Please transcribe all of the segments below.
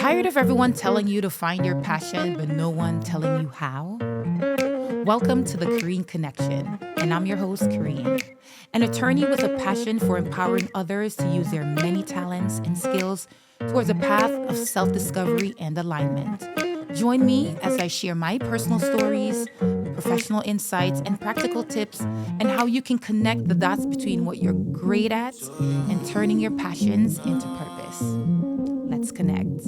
Tired of everyone telling you to find your passion, but no one telling you how? Welcome to the Korean Connection, and I'm your host, Korean, an attorney with a passion for empowering others to use their many talents and skills towards a path of self-discovery and alignment. Join me as I share my personal stories, professional insights, and practical tips, and how you can connect the dots between what you're great at and turning your passions into purpose. Let's connect.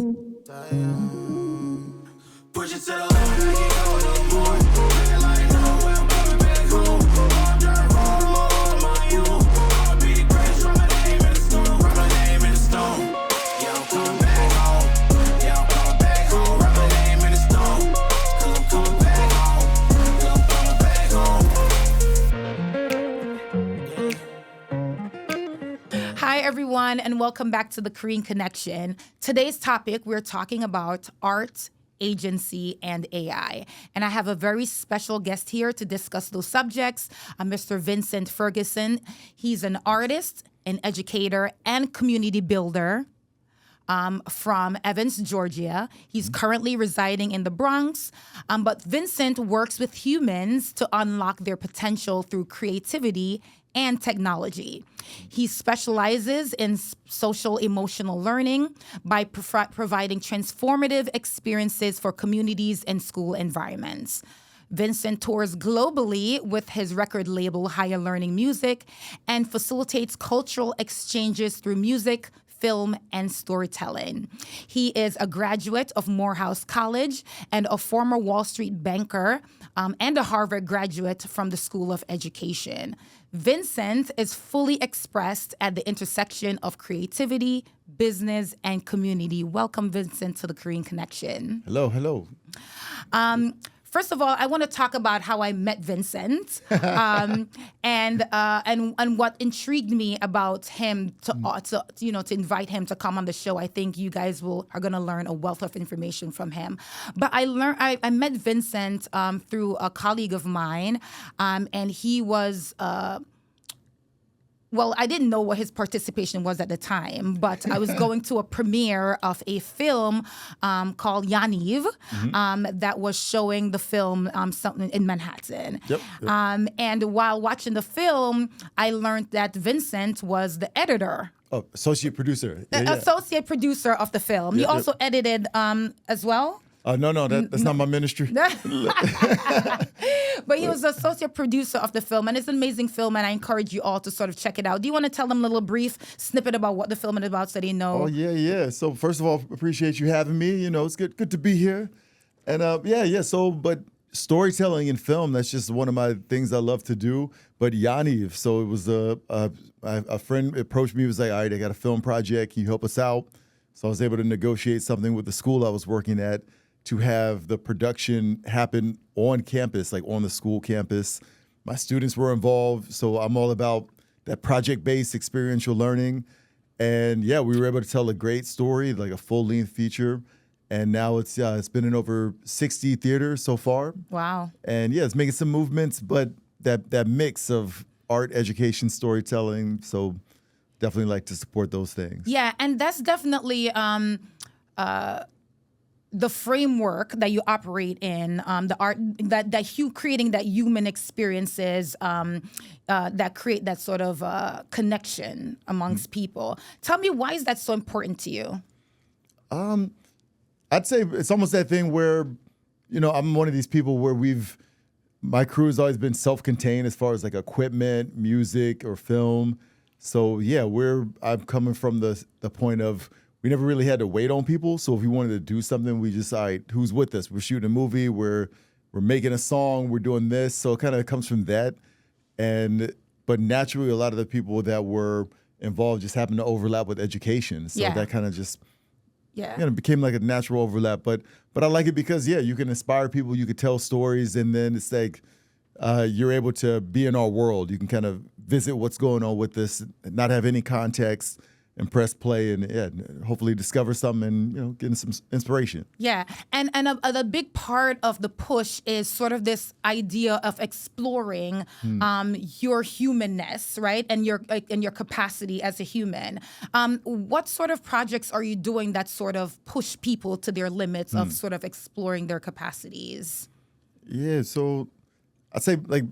Push it to the left, I can't go no more. Make it like no, I'm coming back home. I'm trying to roll all my you. I'ma be the greatest, write my name in the stone. Write my name in the stone. Yeah, I'm coming back home. Yeah, I'm coming back home. Write my name in the stone. Cause I'm coming back home. Cause I'm coming back home. Hi, everyone, and welcome back to the Korean Connection. Today's topic, we're talking about art, agency, and AI. And I have a very special guest here to discuss those subjects, Mr. Vincent Ferguson. He's an artist, an educator, and community builder from Evans, Georgia. He's currently residing in the Bronx, but Vincent works with humans to unlock their potential through creativity and technology. He specializes in social emotional learning by providing transformative experiences for communities and school environments. Vincent tours globally with his record label Higher Learning Music and facilitates cultural exchanges through music, film, and storytelling. He is a graduate of Morehouse College and a former Wall Street banker and a Harvard graduate from the School of Education. Vincent is fully expressed at the intersection of creativity, business, and community. Welcome, Vincent, to the Korean Connection. Hello. First of all, I want to talk about how I met Vincent and what intrigued me about him to invite him to come on the show. I think you guys are going to learn a wealth of information from him. But I met Vincent through a colleague of mine, and he was. Well, I didn't know what his participation was at the time, but I was going to a premiere of a film called Yaniv that was showing the film something in Manhattan. Yep. And while watching the film, I learned that Vincent was the editor. Oh, associate producer. Associate producer of the film. Yep, You also edited as well? No, that's not my ministry. But he was the associate producer of the film, and it's an amazing film, and I encourage you all to sort of check it out. Do you want to tell them a little brief snippet about what the film is about so they know? Oh, yeah. So first of all, appreciate you having me. You know, it's good to be here. And but storytelling in film, that's just one of my things I love to do. But Yaniv, so it was a friend approached me, was like, all right, I got a film project. Can you help us out? So I was able to negotiate something with the school I was working at to have the production happen on campus, like on the school campus. My students were involved, so I'm all about that project-based experiential learning. And yeah, we were able to tell a great story, like a full-length feature. And now it's been in over 60 theaters so far. Wow. And yeah, it's making some movements, but that mix of art, education, storytelling, so definitely like to support those things. Yeah, and that's definitely the framework that you operate in, the art creating that human experiences that create that sort of connection amongst people. Tell me, why is that so important to you? I'd say it's almost that thing where, I'm one of these people where my crew has always been self-contained as far as like equipment, music, or film. So yeah, I'm coming from the point of we never really had to wait on people. So if we wanted to do something, we just, all right, who's with us? We're shooting a movie, we're making a song, we're doing this. So it kind of comes from that. But naturally, a lot of the people that were involved just happened to overlap with education. So that kind of just became like a natural overlap. But I like it because, you can inspire people, you could tell stories, and then it's like you're able to be in our world. You can kind of visit what's going on with this, not have any context, and press play and hopefully discover something and getting some inspiration. Yeah, and a big part of the push is sort of this idea of exploring your humanness, right, and your capacity as a human. What sort of projects are you doing that sort of push people to their limits of sort of exploring their capacities? Yeah, so I'd say like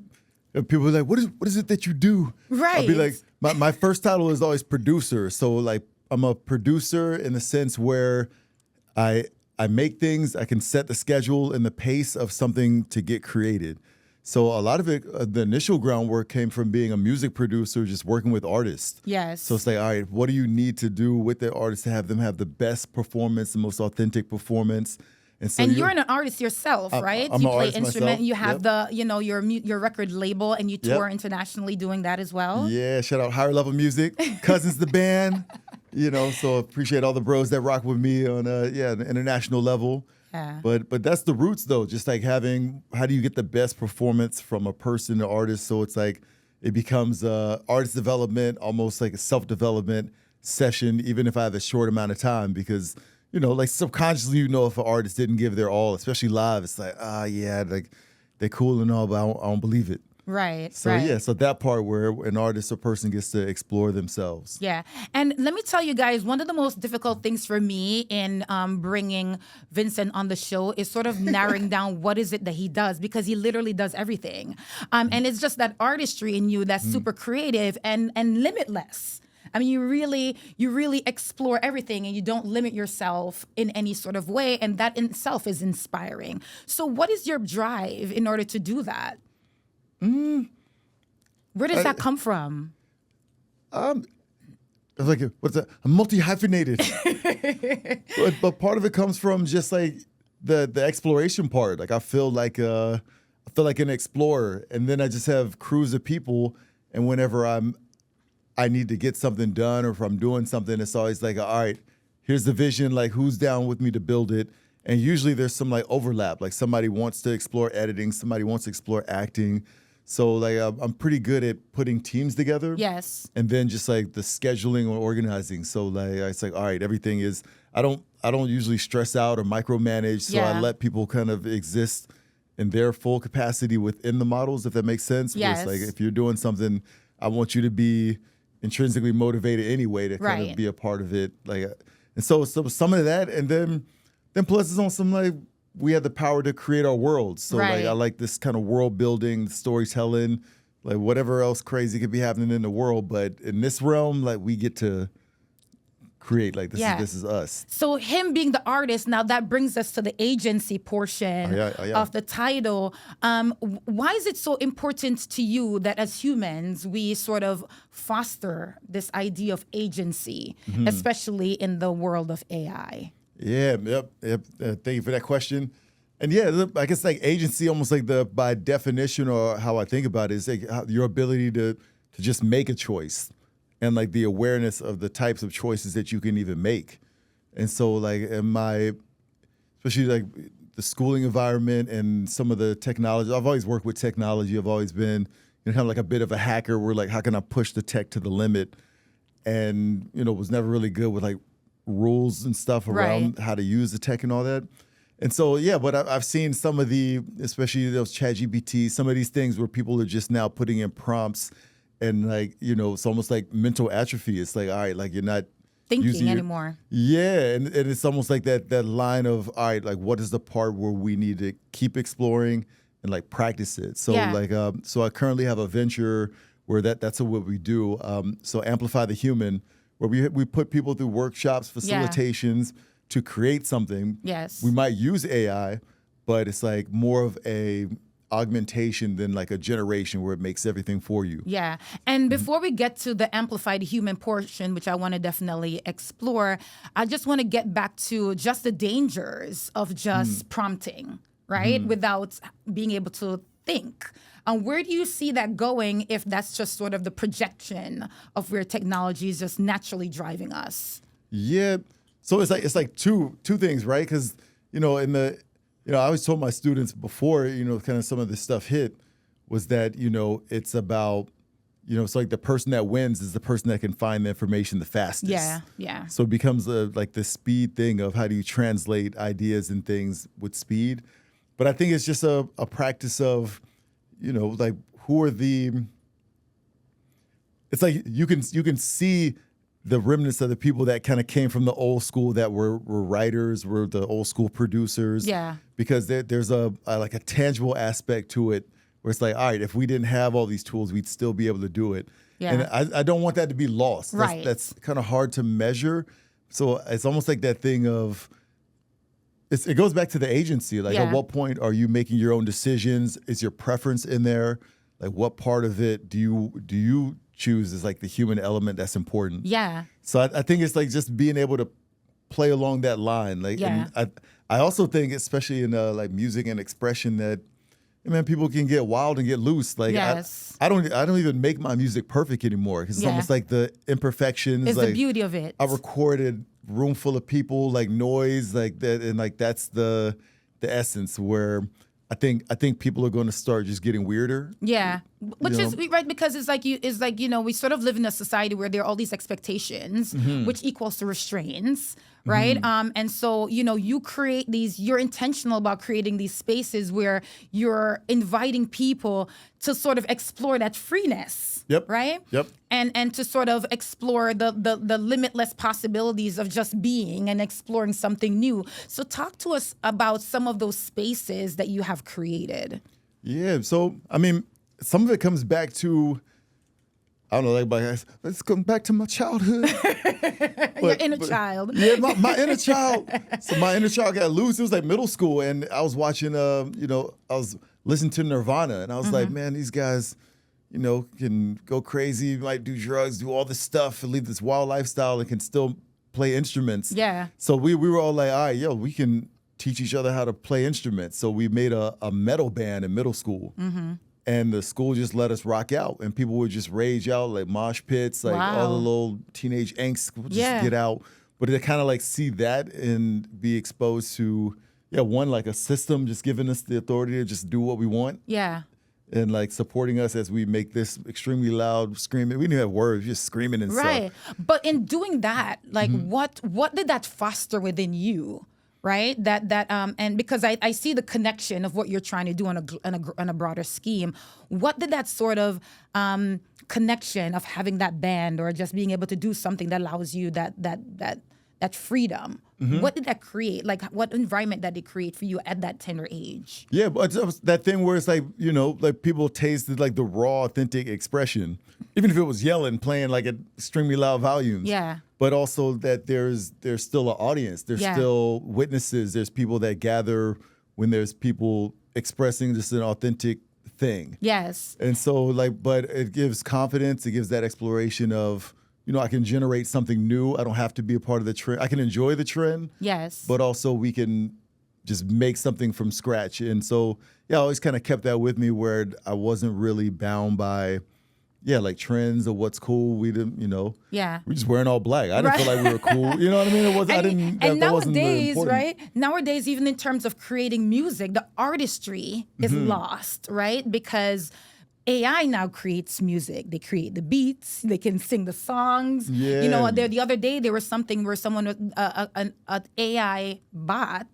people are like, what is it that you do? Right. I'll be like, my first title is always producer. So like I'm a producer in the sense where I make things, I can set the schedule and the pace of something to get created. So a lot of it, the initial groundwork came from being a music producer, just working with artists. Yes. So it's like, all right, what do you need to do with the artist to have them have the best performance, the most authentic performance? And so you're an artist yourself, right? I'm you an play artist instrument, myself. you have your record label, and you tour internationally doing that as well. Yeah, shout out Higher Level Music, Cousins the band. So appreciate all the bros that rock with me on an international level. Yeah. But that's the roots though, just like having, how do you get the best performance from a person to artist? So it's like it becomes artist development, almost like a self-development session, even if I have a short amount of time, because like subconsciously, if an artist didn't give their all, especially live, it's like, like they're cool and all, but I don't believe it. Right. So right. so that part where an artist or person gets to explore themselves. Yeah. And let me tell you guys, one of the most difficult things for me in bringing Vincent on the show is sort of narrowing down what is it that he does, because he literally does everything. And it's just that artistry in you that's super creative and limitless. I mean, you really explore everything and you don't limit yourself in any sort of way. And that in itself is inspiring. So what is your drive in order to do that? Where does that come from? Like, I'm multi-hyphenated. but part of it comes from just like the exploration part. Like I feel like an explorer. And then I just have crews of people. And whenever I need to get something done, or if I'm doing something, it's always like, all right, here's the vision, like who's down with me to build it? And usually there's some like overlap, like somebody wants to explore editing, somebody wants to explore acting. So like I'm pretty good at putting teams together. Yes. And then just like the scheduling or organizing. So like it's like, all right, everything is, I don't usually stress out or micromanage. So I let people kind of exist in their full capacity within the models, if that makes sense. Yes. Where it's like if you're doing something, I want you to be intrinsically motivated anyway to kind of be a part of it. Like, and so some of that, and then plus it's on some like, we have the power to create our worlds. So like I like this kind of world building, storytelling, like whatever else crazy could be happening in the world. But in this realm, like we get to create, like this is us. So him being the artist, now that brings us to the agency portion of the title. Why is it so important to you that as humans, we sort of foster this idea of agency, especially in the world of AI? Yeah, yep. Thank you for that question. And I guess like agency, almost like by definition or how I think about it, is like your ability to just make a choice, and like the awareness of the types of choices that you can even make. And so like especially like the schooling environment and some of the technology, I've always worked with technology. I've always been kind of like a bit of a hacker where like, how can I push the tech to the limit? And, was never really good with like rules and stuff around how to use the tech and all that. And so, but I've seen some of especially those ChatGPT, some of these things where people are just now putting in prompts and like, it's almost like mental atrophy. It's like, all right, like you're not thinking anymore. Yeah, and it's almost like that line of, all right, like what is the part where we need to keep exploring and like practice it. So so I currently have a venture where that's what we do. So Amplify the Human, where we put people through workshops, facilitations to create something. Yes. We might use AI, but it's like more of a augmentation than like a generation where it makes everything for you. Yeah. And before we get to the amplified human portion, which I want to definitely explore, I just want to get back to just the dangers of just prompting, right? Without being able to think. Where do you see that going if that's just sort of the projection of where technology is just naturally driving us? Yeah. So it's like two things, right? Because, I always told my students before, kind of some of this stuff hit, was that, it's about, it's like the person that wins is the person that can find the information the fastest. Yeah. So it becomes like the speed thing of how do you translate ideas and things with speed. But I think it's just a practice of, like who are it's like you can see the remnants of the people that kind of came from the old school that were writers, were the old school producers. Yeah. Because there's a like a tangible aspect to it where it's like, all right, if we didn't have all these tools, we'd still be able to do it. Yeah. And I don't want that to be lost. Right. That's kind of hard to measure. So it's almost like that thing of, it goes back to the agency. Like, at what point are you making your own decisions? Is your preference in there? Like, what part of it do you choose as like the human element that's important? Yeah. So I think it's like just being able to play along that line. Like, and I also think, especially in like music and expression, that people can get wild and get loose. Like, I don't even make my music perfect anymore because it's almost like the imperfections. It's like, the beauty of it. I recorded room full of people, like noise, like that, and like that's the essence where I think people are going to start just getting weirder. Yeah, which is right, because it's like we sort of live in a society where there are all these expectations, which equals to restraints, right? And so you create these. You're intentional about creating these spaces where you're inviting people to sort of explore that freeness. Yep. Right. Yep. And to sort of explore the limitless possibilities of just being and exploring something new. So talk to us about some of those spaces that you have created. Yeah. So some of it comes back to, I don't know, like, let's come back to my childhood. Your inner child. Yeah, my inner child. So my inner child got loose. It was like middle school, and I was watching, I was listening to Nirvana, and I was like, man, these guys, can go crazy, might do drugs, do all this stuff, and lead this wild lifestyle, and can still play instruments. Yeah. So we were all like, all right, we can teach each other how to play instruments. So we made a metal band in middle school. And the school just let us rock out, and people would just rage out, like mosh pits, like all the little teenage angst would just get out. But to kind of like see that and be exposed to, one, like a system just giving us the authority to just do what we want. Yeah. And like supporting us as we make this extremely loud screaming. We didn't have words, just screaming and right. stuff. But in doing that, like what did that foster within you? Right, and because I see the connection of what you're trying to do on a broader scheme. What did that sort of connection of having that band or just being able to do something that allows you that freedom? What did that create? Like, what environment did it create for you at that tender age? Yeah, but it was that thing where it's like, like people tasted like the raw, authentic expression, even if it was yelling, playing like at extremely loud volumes. Yeah. But also that there's still an audience. There's still witnesses. There's people that gather when there's people expressing just an authentic thing. Yes. And so but it gives confidence. It gives that exploration of, I can generate something new. I don't have to be a part of the trend. I can enjoy the trend. Yes. But also we can just make something from scratch. And so, I always kind of kept that with me where I wasn't really bound by, like trends or what's cool. We didn't, Yeah. we're just wearing all black. I didn't feel like we were cool. You know what I mean? It was. And that wasn't nowadays, important. right? Nowadays, even in terms of creating music, the artistry is lost, right? Because AI now creates music. They create the beats. They can sing the songs. Yeah. The other day there was something where someone with an AI bot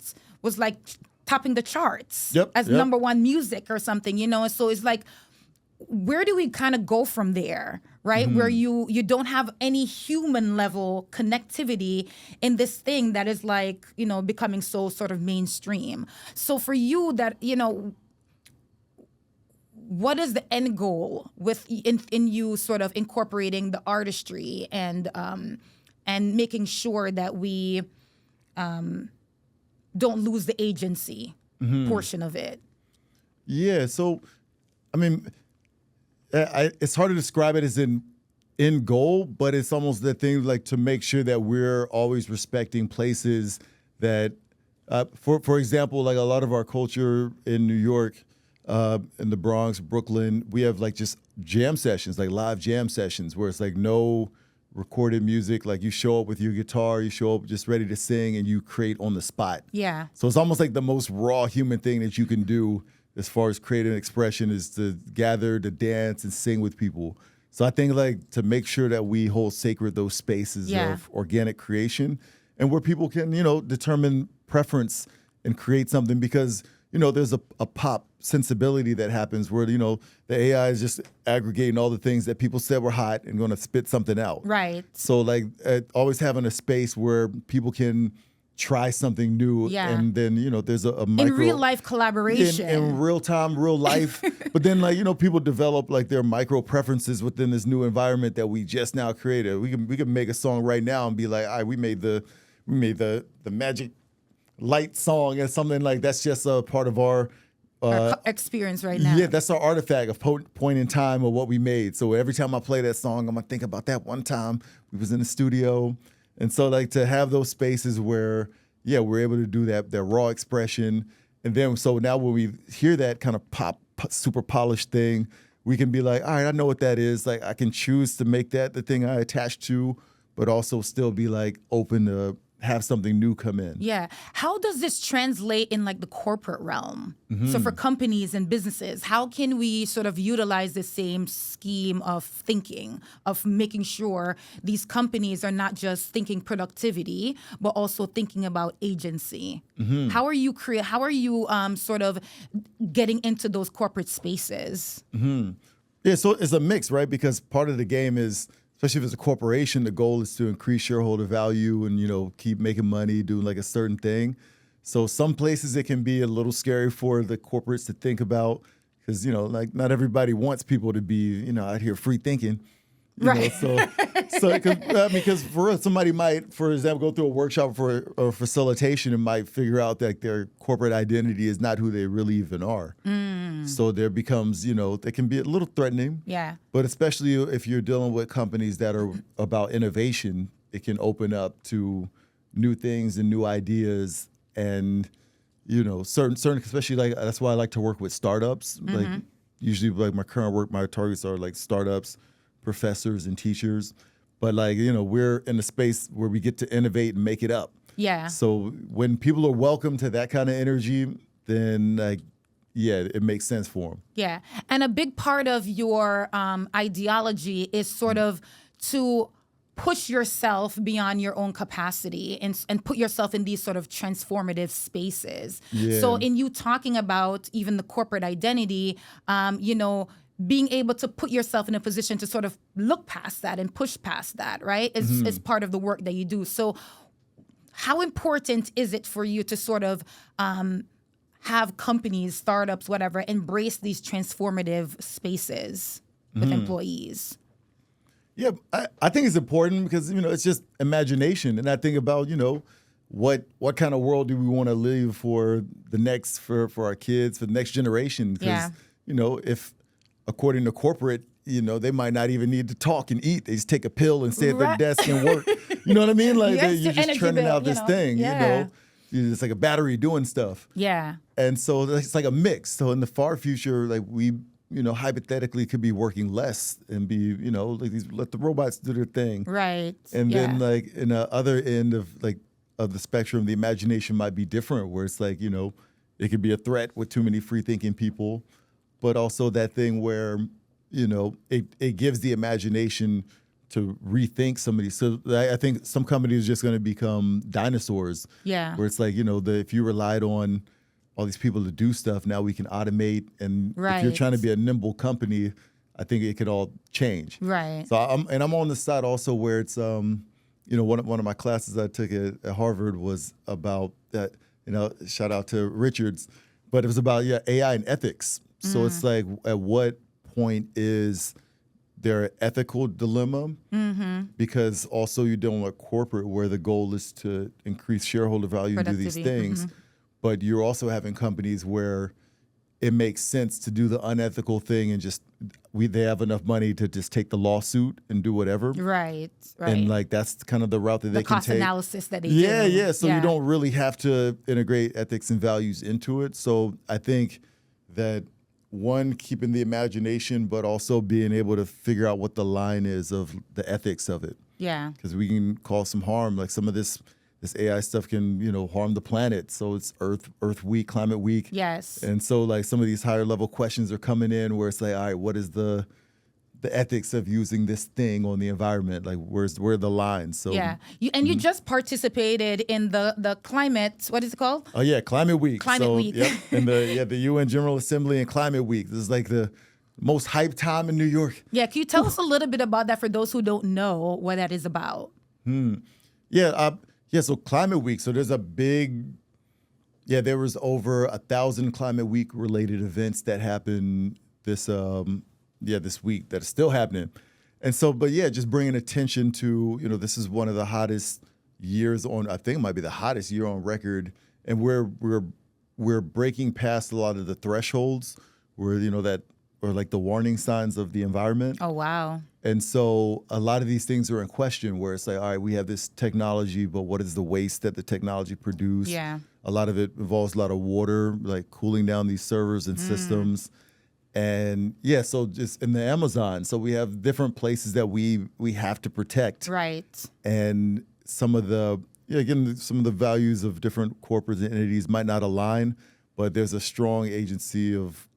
was like topping the charts as number one music or something. So it's like, where do we kind of go from there, right? Where you don't have any human level connectivity in this thing that is like, becoming so sort of mainstream. So for you that, what is the end goal with in you sort of incorporating the artistry and making sure that we don't lose the agency portion of it? Yeah. So, it's hard to describe it as in goal, but it's almost the thing like to make sure that we're always respecting places that, for example, like a lot of our culture in New York, in the Bronx, Brooklyn, we have like just jam sessions, like live jam sessions where it's like no recorded music. Like you show up with your guitar, you show up just ready to sing and you create on the spot. Yeah. So it's almost like the most raw human thing that you can do as far as creative expression is to gather, to dance and sing with people. So I think like to make sure that we hold sacred those spaces Yeah. of organic creation and where people can, determine preference and create something because, there's a pop sensibility that happens where, the AI is just aggregating all the things that people said were hot and going to spit something out. Right. So like always having a space where people can try something new Yeah. and then, there's a micro. In real life collaboration. In real time, real life. But then like, people develop like their micro preferences within this new environment that we just now created. We can make a song right now and be like, all right, we made the magic light song and something like that's just a part of our experience right now. yeah, that's our artifact of point in time of what we made. So every time I play that song, I'm gonna think about that one time we was in the studio. And so like to have those spaces where, we're able to do that raw expression. And then so now when we hear that kind of super polished thing, we can be like, all right, I know what that is. Like I can choose to make that the thing I attach to, but also still be like open to have something new come in. Yeah. How does this translate in like the corporate realm? Mm-hmm. So for companies and businesses, how can we sort of utilize the same scheme of thinking, of making sure these companies are not just thinking productivity, but also thinking about agency? Mm-hmm. How are you sort of getting into those corporate spaces? Mm-hmm. Yeah, so it's a mix, right? Because part of the game is, especially if it's a corporation, the goal is to increase shareholder value and, keep making money, doing like a certain thing. So some places it can be a little scary for the corporates to think about because, like not everybody wants people to be, out here free thinking. Right. Because for real, somebody might, for example, go through a workshop for a facilitation and might figure out that their corporate identity is not who they really even are. So there becomes, they can be a little threatening. Yeah. But especially if you're dealing with companies that are about innovation, it can open up to new things and new ideas and, certain, especially like, that's why I like to work with startups. Mm-hmm. Like usually like my current work, my targets are like startups, professors and teachers. But like, we're in a space where we get to innovate and make it up. Yeah. So when people are welcome to that kind of energy, then like, it makes sense for them. Yeah. And a big part of your ideology is sort of to push yourself beyond your own capacity and put yourself in these sort of transformative spaces. Yeah. So in you talking about even the corporate identity, being able to put yourself in a position to sort of look past that and push past that, right, is part of the work that you do. So how important is it for you to sort of have companies, startups, whatever, embrace these transformative spaces with employees? Yeah, I think it's important because, it's just imagination. And I think about, what kind of world do we want to live for the next, for our kids, for the next generation? Because, if according to corporate, they might not even need to talk and eat. They just take a pill and stay at their desk and work. You know what I mean? Like Yes, you're just churning out this thing, It's like a battery doing stuff. Yeah. And so it's like a mix. So in the far future, like we, hypothetically could be working less and be, let the robots do their thing. Right. And then like in the other end of the spectrum, the imagination might be different where it's like, it could be a threat with too many free thinking people, but also that thing where, it gives the imagination to rethink somebody. So I think some companies are just going to become dinosaurs. Yeah. Where it's like, if you relied on all these people to do stuff, now we can automate. And if you're trying to be a nimble company, I think it could all change. Right. So I'm on the side also where it's, one of my classes I took at Harvard was about that, shout out to Richards, but it was about, AI and ethics. So it's like, at what point is there an ethical dilemma? Because also you're dealing with corporate where the goal is to increase shareholder value and do these things. But you're also having companies where it makes sense to do the unethical thing and just they have enough money to just take the lawsuit and do whatever. Right. And like that's kind of the route that they can take. The cost analysis that they do. Yeah. So you don't really have to integrate ethics and values into it. So I think that one, keeping the imagination, but also being able to figure out what the line is of the ethics of it. Yeah. Because we can cause some harm. Like some of this AI stuff can, harm the planet. So it's Earth Week, Climate Week. Yes. And so like some of these higher level questions are coming in where it's like, all right, what is the the ethics of using this thing on the environment. Like, where are the lines? So Yeah. You just participated in the climate, what is it called? Oh yeah, Climate Week. Climate Week. Yep, and the UN General Assembly and Climate Week. This is like the most hyped time in New York. Yeah, can you tell us a little bit about that for those who don't know what that is about? So Climate Week. So there's a big, there was over 1,000 Climate Week related events that happened this week that is still happening. And so, just bringing attention to, this is one of the hottest years on, I think it might be the hottest year on record. And we're breaking past a lot of the thresholds where, or like the warning signs of the environment. Oh, wow. And so a lot of these things are in question where it's like, all right, we have this technology, but what is the waste that the technology produced? Yeah. A lot of it involves a lot of water, like cooling down these servers and systems. And so just in the Amazon, so we have different places that we have to protect. Right. And some of the values of different corporate entities might not align, but there's a strong agency of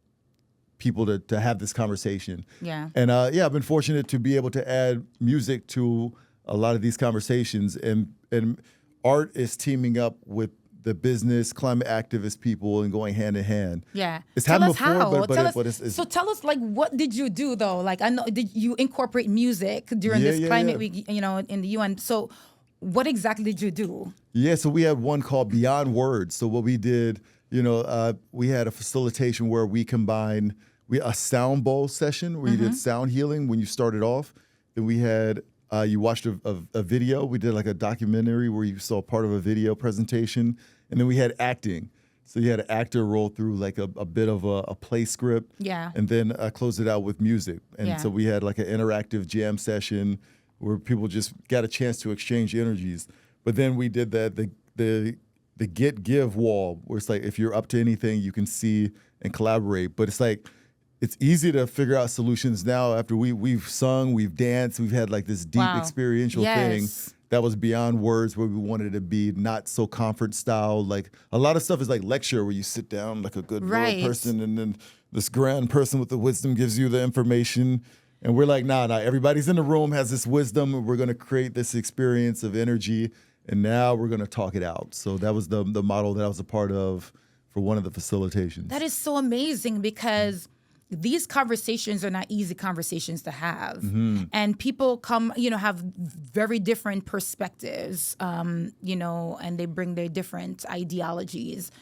people to have this conversation. Yeah. And I've been fortunate to be able to add music to a lot of these conversations, and art is teaming up with the business, climate activist people, and going hand in hand. Yeah. It's tell happened us before, how. but it's so tell us, like, what did you do though? Like, I know, did you incorporate music during this climate week, in the UN? So what exactly did you do? Yeah, so we had one called Beyond Words. So what we did, we had a facilitation where we combined a sound bowl session where you did sound healing when you started off. Then we had you watched a video. We did like a documentary where you saw part of a video presentation. And then we had acting. So you had an actor roll through like a bit of a play script. Yeah. And then close it out with music. And so we had like an interactive jam session where people just got a chance to exchange energies. But then we did the get give wall where it's like if you're up to anything, you can see and collaborate. But it's like it's easy to figure out solutions now after we've sung, we've danced, we've had like this deep experiential thing that was beyond words, where we wanted it to be not so conference style. Like a lot of stuff is like lecture where you sit down like a good real person, and then this grand person with the wisdom gives you the information. And we're like, nah, everybody's in the room has this wisdom, and we're going to create this experience of energy, and now we're going to talk it out. So that was the model that I was a part of for one of the facilitations. That is so amazing because these conversations are not easy conversations to have. And people come, have very different perspectives, and they bring their different ideologies.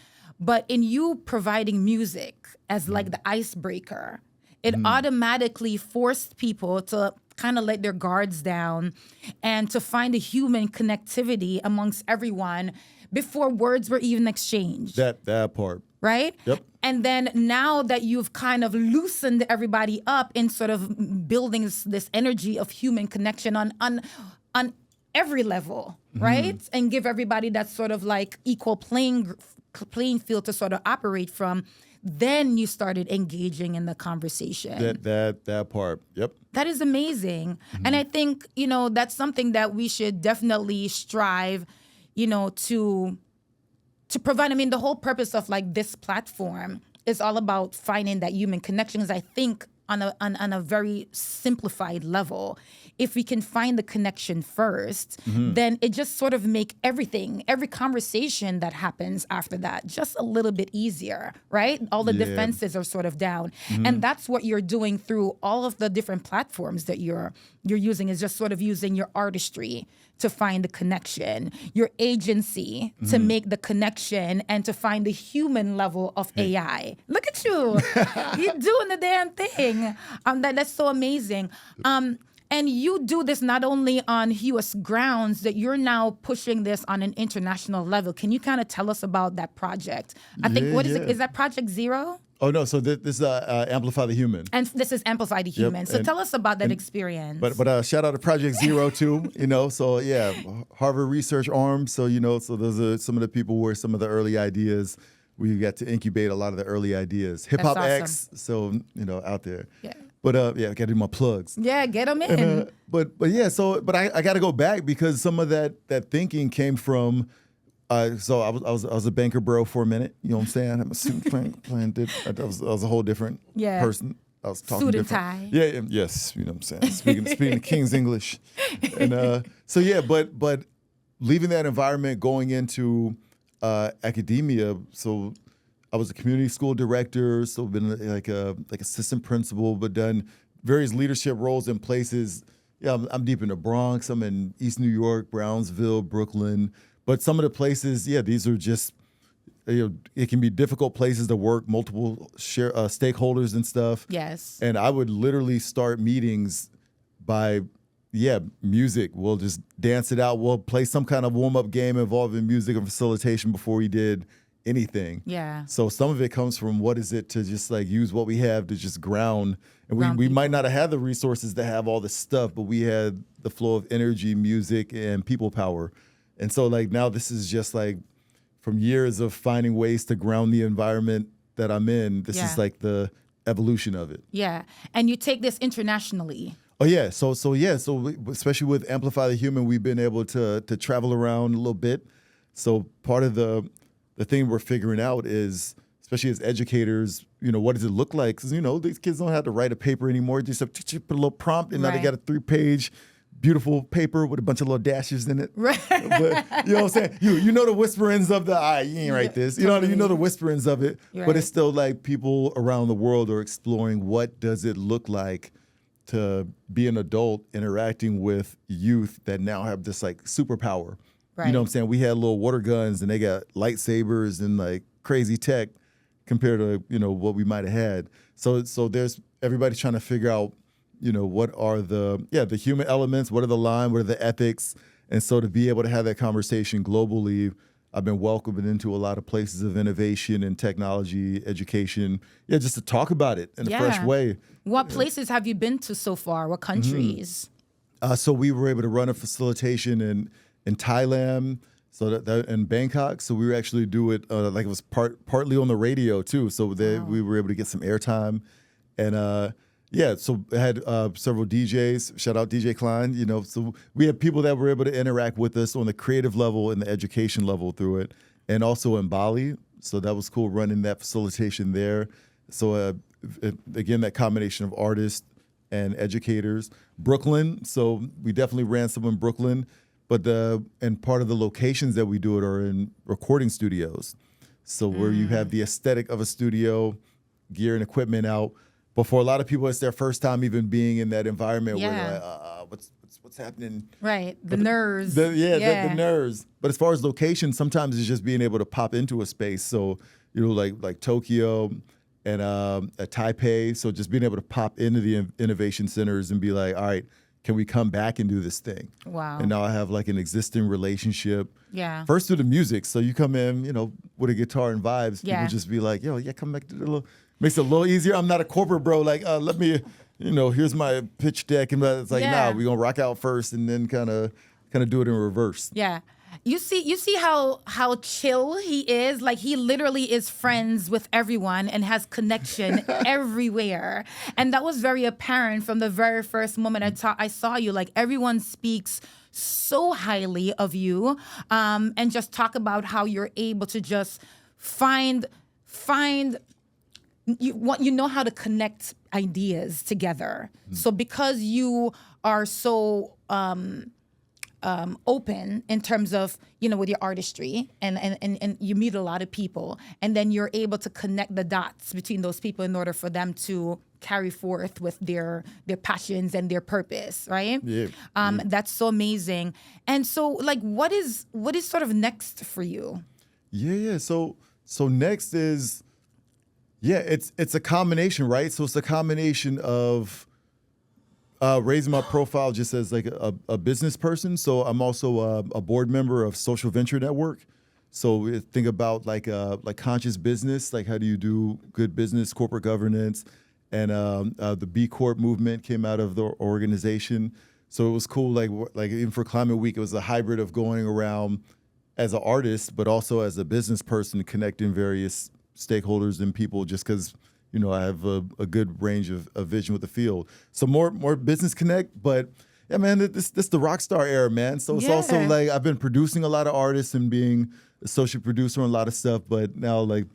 But in you providing music as like the icebreaker, it automatically forced people to kind of let their guards down and to find a human connectivity amongst everyone before words were even exchanged. That part. Right? Yep. And then now that you've kind of loosened everybody up in sort of building this energy of human connection on every level, right? And give everybody that sort of like equal playing field to sort of operate from, then you started engaging in the conversation. That part. Yep. That is amazing. And I think, that's something that we should definitely strive, to provide. I mean, the whole purpose of like this platform is all about finding that human connection. Because I think on a very simplified level, if we can find the connection first, then it just sort of make every conversation that happens after that just a little bit easier, right? All the defenses are sort of down. And that's what you're doing through all of the different platforms that you're using, is just sort of using your artistry to find the connection, your agency to make the connection and to find the human level of AI. Look at you. You're doing the damn thing. That's so amazing. And you do this not only on U.S. grounds, that you're now pushing this on an international level. Can you kind of tell us about that project? I think, what is it? Is that Project Zero? Oh, no. So this is Amplify the Human. And this is Amplify the Human. So tell us about that experience. But shout out to Project Zero, too. So, Harvard research arm. So, so those are some of the people where some of the early ideas, we got to incubate a lot of the early ideas. Hip Hop X, so, out there. Yeah. But I got to do my plugs. Yeah, get them in. And, but I got to go back because some of that thinking came from. So I was a banker bro for a minute. You know what I'm saying? I'm a student plan. I was a whole different person. I was talking Suit and different. tie. Yeah, yes, you know what I'm saying. Speaking King's English. And so yeah, but leaving that environment, going into academia. So I was a community school director, so been like assistant principal, but done various leadership roles in places. Yeah, I'm deep in the Bronx. I'm in East New York, Brownsville, Brooklyn. But some of the places, yeah, these are just, it can be difficult places to work, multiple stakeholders and stuff. Yes. And I would literally start meetings by, music. We'll just dance it out. We'll play some kind of warm-up game involving music and facilitation before we did anything. Yeah. So some of it comes from what is it to just like use what we have to just ground. And we might not have had the resources to have all this stuff, but we had the flow of energy, music, and people power. And so like now this is just like from years of finding ways to ground the environment that I'm in, this is like the evolution of it. Yeah. And you take this internationally. Oh yeah, so especially with Amplify the Human, we've been able to travel around a little bit. So part of the thing we're figuring out is, especially as educators, what does it look like? Because these kids don't have to write a paper anymore. Just put a little prompt, and now they got a 3-page beautiful paper with a bunch of little dashes in it. Right. But you know what I'm saying? You know the whisperings of the you ain't write this. You know the whisperings of it. Right. But it's still like people around the world are exploring what does it look like to be an adult interacting with youth that now have this like superpower. Right. You know what I'm saying? We had little water guns and they got lightsabers and like crazy tech compared to, what we might have had. So there's everybody trying to figure out, what are the human elements, what are the line, what are the ethics? And so to be able to have that conversation globally, I've been welcomed into a lot of places of innovation and technology, education. Yeah, just to talk about it in a fresh way. What places have you been to so far? What countries? So we were able to run a facilitation in Thailand, so that in Bangkok. So we were actually do it like it was partly on the radio too. So we were able to get some airtime, and so I had several DJs. Shout out DJ Klein. So we had people that were able to interact with us on the creative level and the education level through it, and also in Bali. So that was cool running that facilitation there. So again, that combination of artists and educators. Brooklyn. So we definitely ran some in Brooklyn. But and part of the locations that we do it are in recording studios. So where you have the aesthetic of a studio, gear and equipment out. But for a lot of people, it's their first time even being in that environment where you're like, what's happening? Right, the nerves. The nerves. But as far as location, sometimes it's just being able to pop into a space. So like Tokyo and at Taipei. So just being able to pop into the innovation centers and be like, all right, can we come back and do this thing? Wow. And now I have like an existing relationship. Yeah. First through the music. So you come in, with a guitar and vibes. Yeah. People just be like, come back to the little, makes it a little easier. I'm not a corporate bro. Like, let me, here's my pitch deck. And it's like, nah, we're going to rock out first and then kind of do it in reverse. Yeah. You see how chill he is? Like he literally is friends with everyone and has connection everywhere. And that was very apparent from the very first moment I saw you. Like everyone speaks so highly of you, and just talk about how you're able to just find you know how to connect ideas together. So because you are so open in terms of, with your artistry and you meet a lot of people, and then you're able to connect the dots between those people in order for them to carry forth with their passions and their purpose, right? Yeah. That's so amazing. And so like what is sort of next for you? Yeah. So next is, it's a combination, right? So it's a combination of raising my profile just as like a business person. So I'm also a board member of Social Venture Network. So think about like conscious business, like how do you do good business, corporate governance, and the B Corp movement came out of the organization. So it was cool, like even for Climate Week, it was a hybrid of going around as an artist, but also as a business person, connecting various stakeholders and people just because I have a good range of vision with the field. So more business connect, but yeah, man, this the rock star era, man. So it's also like I've been producing a lot of artists and being associate producer on a lot of stuff, but now like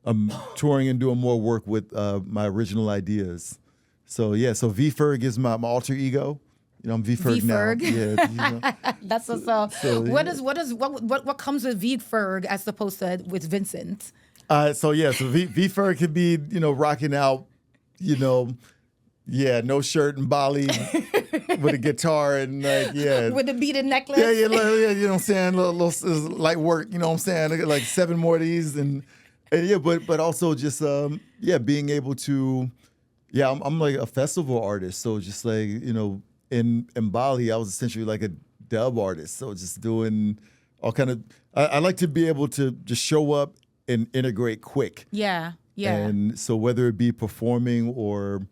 I'm touring and doing more work with my original ideas. So yeah, so V Ferg is my alter ego. You know, I'm V Ferg now. V-Ferg. Yeah, you know. That's so. So, What comes with V Ferg as opposed to with Vincent? So V Ferg could be, you know, rocking out, you know, no shirt and Bali with a guitar and With the beaded necklace. yeah, you know what I'm saying, little light work, you know what I'm saying, like 7 more of these and yeah, but also just being able to, I'm like a festival artist, so just like, you know, in Bali, I was essentially like a dub artist, so just doing all kind of. I like to be able to just show up and integrate quick. Yeah. And so whether it be performing or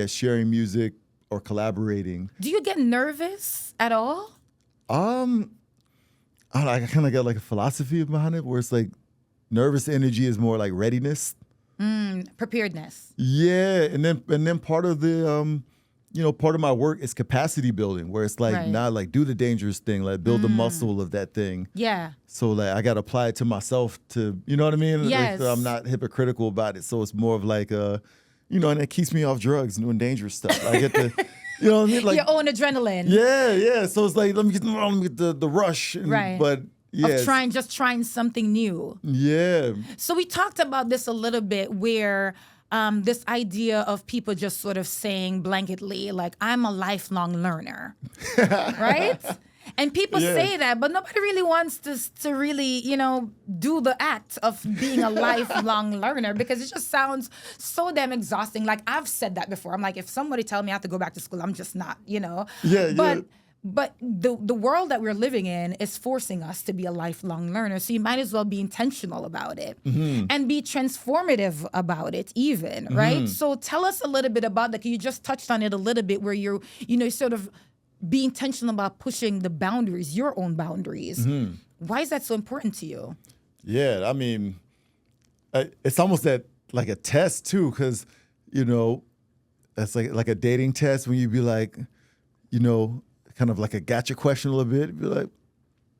sharing music or collaborating. Do you get nervous at all? I kind of got like a philosophy behind it where it's like nervous energy is more like readiness. Preparedness. Yeah, and then part of the part of my work is capacity building, where it's like not like do the dangerous thing, like build the muscle of that thing. Yeah. So like I got to apply it to myself to, you know what I mean? Yes. Like, I'm not hypocritical about it. So it's more of like and it keeps me off drugs and doing dangerous stuff. I get the, you know what I mean? Like your own adrenaline. Yeah. So it's like let me get the rush. Right. But yeah, of trying something new. Yeah. So we talked about this a little bit, where this idea of people just sort of saying blanketly, like, I'm a lifelong learner, right? And people say that, but nobody really wants to really, do the act of being a lifelong learner, because it just sounds so damn exhausting. Like, I've said that before. I'm like, if somebody tell me I have to go back to school, I'm just not, But the world that we're living in is forcing us to be a lifelong learner. So you might as well be intentional about it and be transformative about it even, right? So tell us a little bit about that. You just touched on it a little bit, where you're, sort of be intentional about pushing the boundaries, your own boundaries. Why is that so important to you? Yeah, I mean, it's almost like a test too, because, that's like a dating test when you be like, kind of like a gotcha question a little bit. Be like,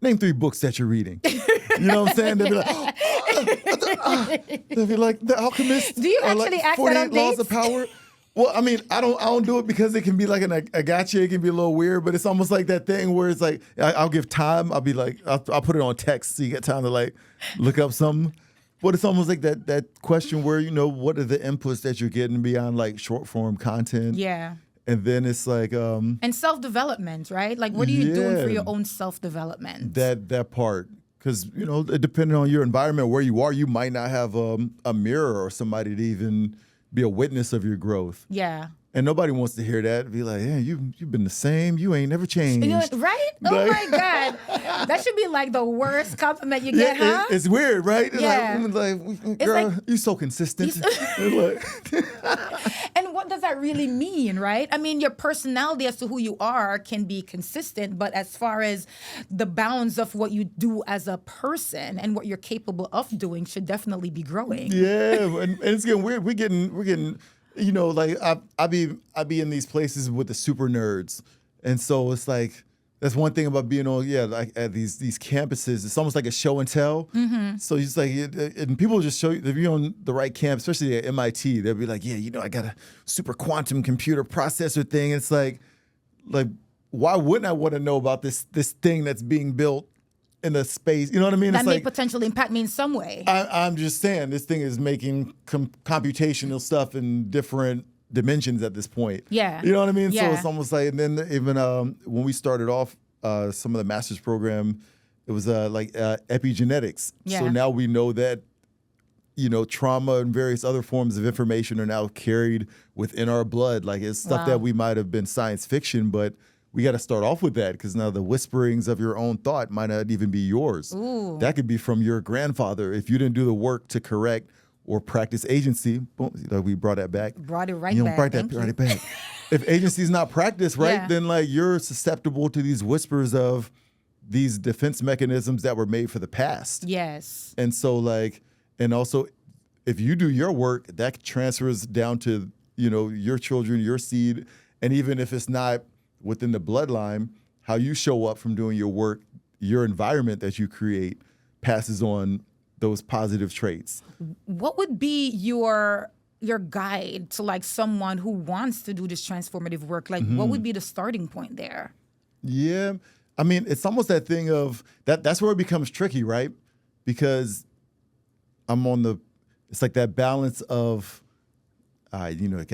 name 3 books that you're reading. You know what I'm saying? They'll be like, they'll be like The Alchemist. Do you or actually like ask 48 that on Laws dates? of Power. Well, I mean, I don't do it because it can be like a gotcha. It can be a little weird, but it's almost like that thing where it's like I'll give time. I'll be like, I'll put it on text so you get time to like look up something. But it's almost like that question where, what are the inputs that you're getting beyond like short form content? Yeah. And then it's like and self-development, right? Like, what are you doing for your own self-development? That part, because depending on your environment where you are, you might not have a mirror or somebody to even be a witness of your growth. Yeah. And nobody wants to hear that. Be like, yeah, you've been the same. You ain't never changed. Right? Oh my God. That should be like the worst compliment you get, huh? It's weird, right? Yeah. Like, girl, you're so consistent. And what does that really mean, right? I mean, your personality as to who you are can be consistent, but as far as the bounds of what you do as a person and what you're capable of doing should definitely be growing. Yeah, and it's getting weird. We're getting. Like I be in these places with the super nerds, and so it's like that's one thing about being on like at these campuses. It's almost like a show and tell. So it's like and people just show you if you're on the right camp, especially at MIT. They'll be like, I got a super quantum computer processor thing. It's like why wouldn't I want to know about this thing that's being built in the space, you know what I mean? That it's may like, potentially impact me in some way. I'm just saying this thing is making computational stuff in different dimensions at this point. Yeah. You know what I mean? Yeah. So it's almost like, and then even when we started off some of the master's program, it was like epigenetics. Yeah. So now we know that, trauma and various other forms of information are now carried within our blood. Like it's stuff that we might have been science fiction, but we got to start off with that, because now the whisperings of your own thought might not even be yours. Ooh. That could be from your grandfather if you didn't do the work to correct or practice agency. Boom, we brought that back. Brought it right back. Brought it back. If agency is not practiced, right, then like you're susceptible to these whispers of these defense mechanisms that were made for the past. Yes. And so and also if you do your work, that transfers down to, your children, your seed, and even if it's not within the bloodline, how you show up from doing your work, your environment that you create passes on those positive traits. What would be your your guide to like someone who wants to do this transformative work? Like, what would be the starting point there? Yeah. I mean, it's almost that thing of that's where it becomes tricky, right? Because it's like that balance of, gotta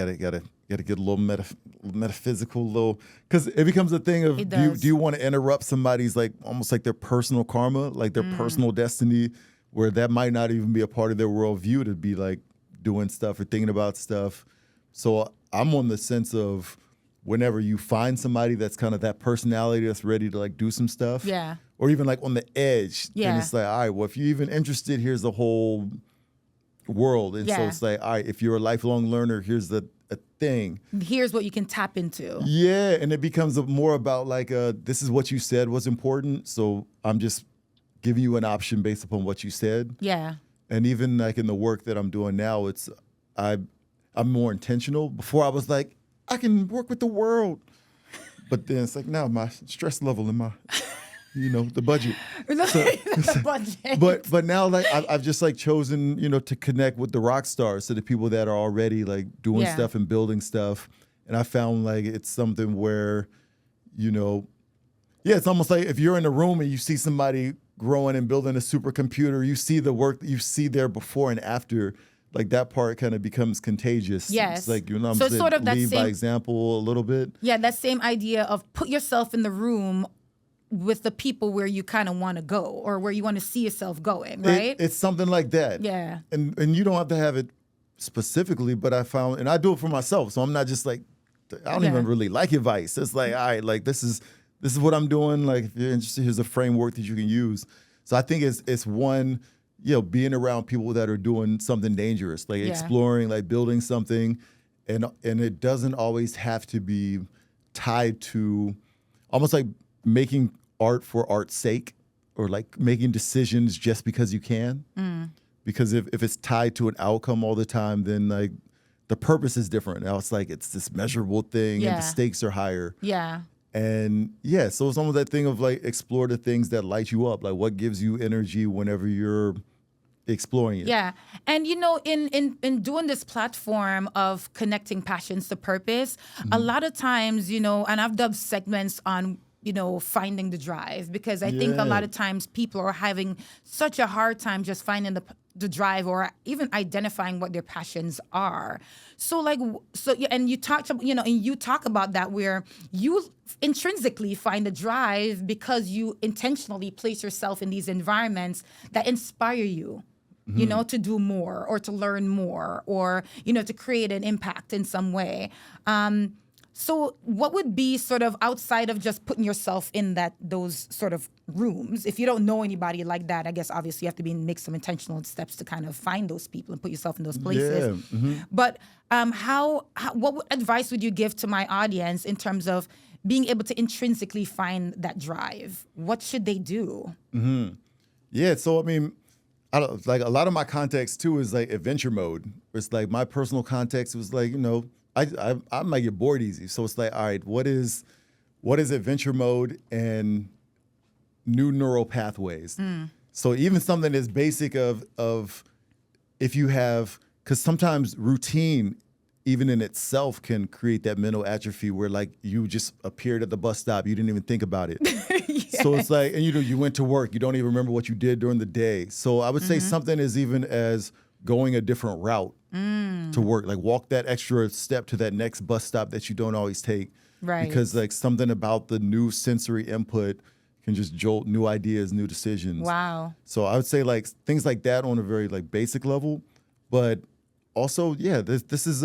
get a little metaphysical, because it becomes a thing of, do you want to interrupt somebody's like almost like their personal karma, like their personal destiny, where that might not even be a part of their worldview to be like doing stuff or thinking about stuff. So I'm on the sense of, whenever you find somebody that's kind of that personality that's ready to like do some stuff, or even like on the edge, then it's like, all right, well, if you're even interested, here's the whole world. And so it's like, all right, if you're a lifelong learner, here's a thing. Here's what you can tap into. Yeah, and it becomes more about like, this is what you said was important, so I'm just giving you an option based upon what you said. Yeah. And even like in the work that I'm doing now, I'm more intentional. Before I was like, I can work with the world. But then it's like, now my stress level and my, the budget. The budget. But now like I've just like chosen, to connect with the rock stars, so the people that are already like doing stuff and building stuff. And I found like it's something where, it's almost like if you're in a room and you see somebody growing and building a supercomputer, you see the work that you see there before and after. Like that part kind of becomes contagious. Yes. It's like, I'm so saying, sort of that lead by example a little bit. Yeah, that same idea of put yourself in the room with the people where you kind of want to go, or where you want to see yourself going, right? It's something like that. Yeah. And you don't have to have it specifically, but I found, and I do it for myself, so I'm not just like, I don't even really like advice. It's like, all right, like this is what I'm doing. Like, if you're interested, here's a framework that you can use. So I think it's one, being around people that are doing something dangerous, like exploring, like building something, and it doesn't always have to be tied to almost like making art for art's sake, or like making decisions just because you can. Because if it's tied to an outcome all the time, then like the purpose is different. Now it's like it's this measurable thing, and the stakes are higher. Yeah. And so it's almost that thing of like, explore the things that light you up, like what gives you energy whenever you're exploring it. Yeah. And in doing this platform of connecting passions to purpose, a lot of times, and I've dubbed segments on finding the drive, because I think a lot of times people are having such a hard time just finding the drive, or even identifying what their passions are. So and you talk about that, where you intrinsically find the drive because you intentionally place yourself in these environments that inspire you. To do more, or to learn more, or, to create an impact in some way. So what would be sort of outside of just putting yourself in those sort of rooms? If you don't know anybody like that, I guess obviously you have to make some intentional steps to kind of find those people and put yourself in those places. Yeah. But what advice would you give to my audience in terms of being able to intrinsically find that drive? What should they do? Yeah, so I mean, like a lot of my context too is like adventure mode. It's like my personal context was like, I might get bored easy. So it's like, all right, what is adventure mode and new neural pathways? So even something as basic of if you have, because sometimes routine even in itself can create that mental atrophy where like you just appeared at the bus stop, you didn't even think about it. So it's like, and you went to work, you don't even remember what you did during the day. So I would say something as even as going a different route to work, like walk that extra step to that next bus stop that you don't always take. Right. Because like something about the new sensory input can just jolt new ideas, new decisions. Wow. So I would say like things like that on a very like basic level, but also, this is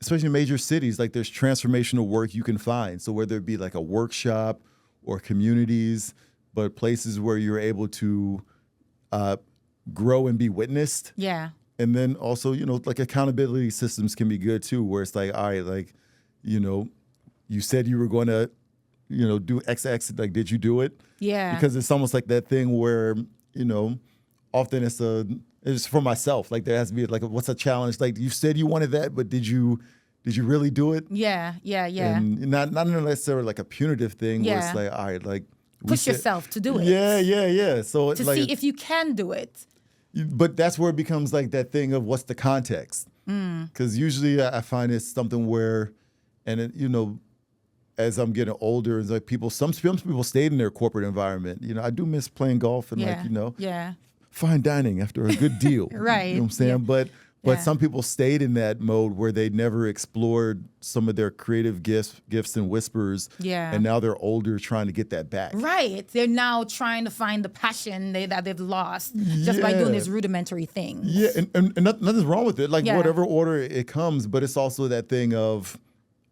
especially in major cities, like there's transformational work you can find. So whether it be like a workshop or communities, but places where you're able to grow and be witnessed. Yeah. And then also, like accountability systems can be good too, where it's like, all right, like, you said you were going to, do XX, like, did you do it? Yeah. Because it's almost like that thing where, often it's for myself. Like there has to be like, what's a challenge? Like you said you wanted that, but did you really do it? Yeah. And not necessarily like a punitive thing where it's like, all right, like push yourself to do it. Yeah. So to like, see if you can do it. But that's where it becomes like that thing of what's the context. Because usually I find it's something where, and it, as I'm getting older, it's like some people stayed in their corporate environment. I do miss playing golf and Yeah. fine dining after a good deal. Right. You know what I'm saying? Yeah. But Yeah. some people stayed in that mode where they never explored some of their creative gifts and whispers. Yeah. And now they're older trying to get that back. Right. They're now trying to find the passion that they've lost just by doing these rudimentary things. Yeah, and nothing's wrong with it. Like Yeah. whatever order it comes, but it's also that thing of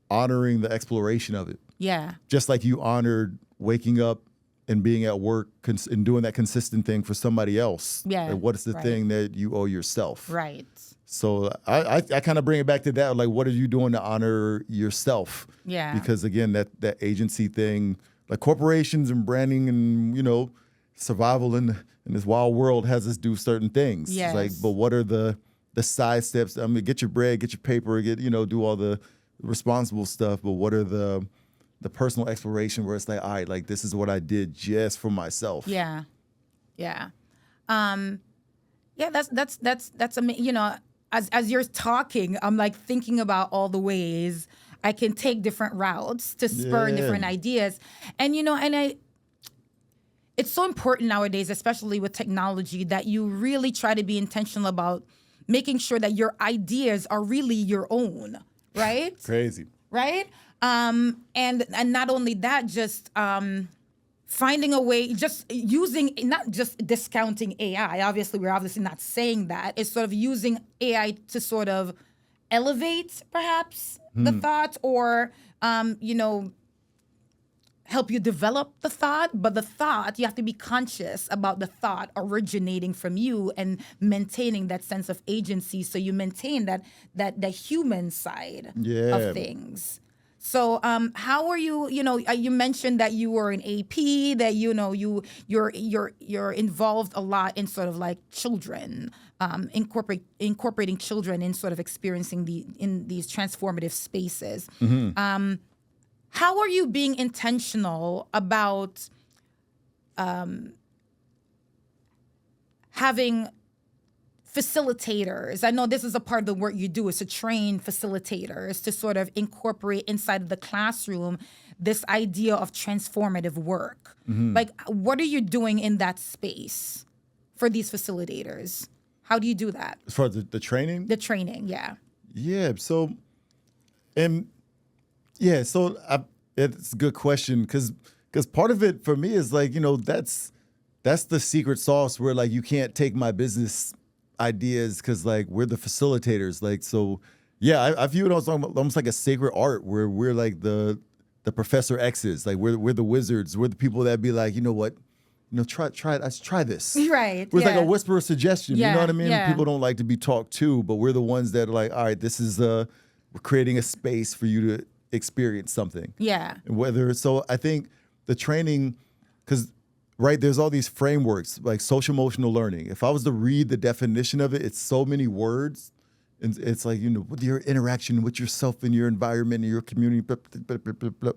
honoring the exploration of it. Yeah. Just like you honored waking up and being at work and doing that consistent thing for somebody else. Yeah, Like what is the right. thing that you owe yourself? Right. So I kind of bring it back to that. Like, what are you doing to honor yourself? Yeah. Because again, that agency thing, like corporations and branding and, survival in this wild world has us do certain things. Yes. It's like, but what are the side steps? I mean, get your bread, get your paper, do all the responsible stuff. But what are the personal exploration where it's like, all right, like this is what I did just for myself. Yeah. Yeah. That's amazing. As you're talking, I'm like thinking about all the ways I can take different routes to spur Yeah. different ideas. And it's so important nowadays, especially with technology, that you really try to be intentional about making sure that your ideas are really your own, right? Crazy. Right? And not only that, just finding a way, just using, not just discounting AI. Obviously, we're obviously not saying that. It's sort of using AI to sort of elevate, perhaps, the thought or, help you develop the thought. But the thought, you have to be conscious about the thought originating from you and maintaining that sense of agency. So you maintain that the human side Yeah. of things. So, how are you? You mentioned that you were an AP. That you're involved a lot in sort of like children, incorporating children in sort of experiencing in these transformative spaces. How are you being intentional about having facilitators? I know this is a part of the work you do, is to train facilitators to sort of incorporate inside of the classroom this idea of transformative work. Like, what are you doing in that space for these facilitators? How do you do that? As far as the training? The training, yeah. Yeah. So, it's a good question because part of it for me is like, that's the secret sauce where like you can't take my business ideas because like we're the facilitators. Like, so yeah, I view it almost like a sacred art where we're like the Professor X's, like we're the wizards. We're the people that be like, you know what? Let's try this. Right. We're yeah. like a whisper of suggestion. You Yeah, know what I mean? yeah. People don't like to be talked to, but we're the ones that are like, all right, this is we're creating a space for you to experience something. Yeah. So I think the training, because right, there's all these frameworks like social emotional learning. If I was to read the definition of it, it's so many words. And it's like, with your interaction with yourself and your environment and your community, blah, blah, blah, blah, blah.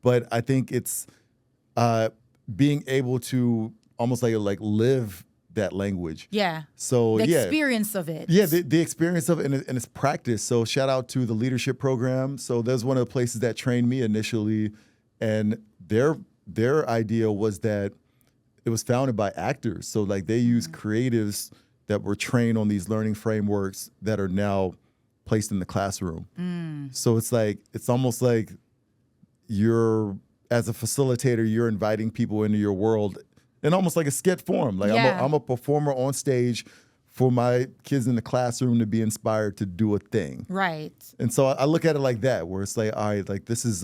But I think it's being able to almost like live that language. Yeah. So The experience of it. Yeah, the experience of it and its practice. So shout out to the leadership program. So there's one of the places that trained me initially, and their idea was that it was founded by actors. So like they use creatives that were trained on these learning frameworks that are now placed in the classroom. So it's almost like as a facilitator, you're inviting people into your world in almost like a skit form. Like Yeah. I'm a performer on stage for my kids in the classroom to be inspired to do a thing. Right. And so I look at it like that, where it's like, all right, like this is,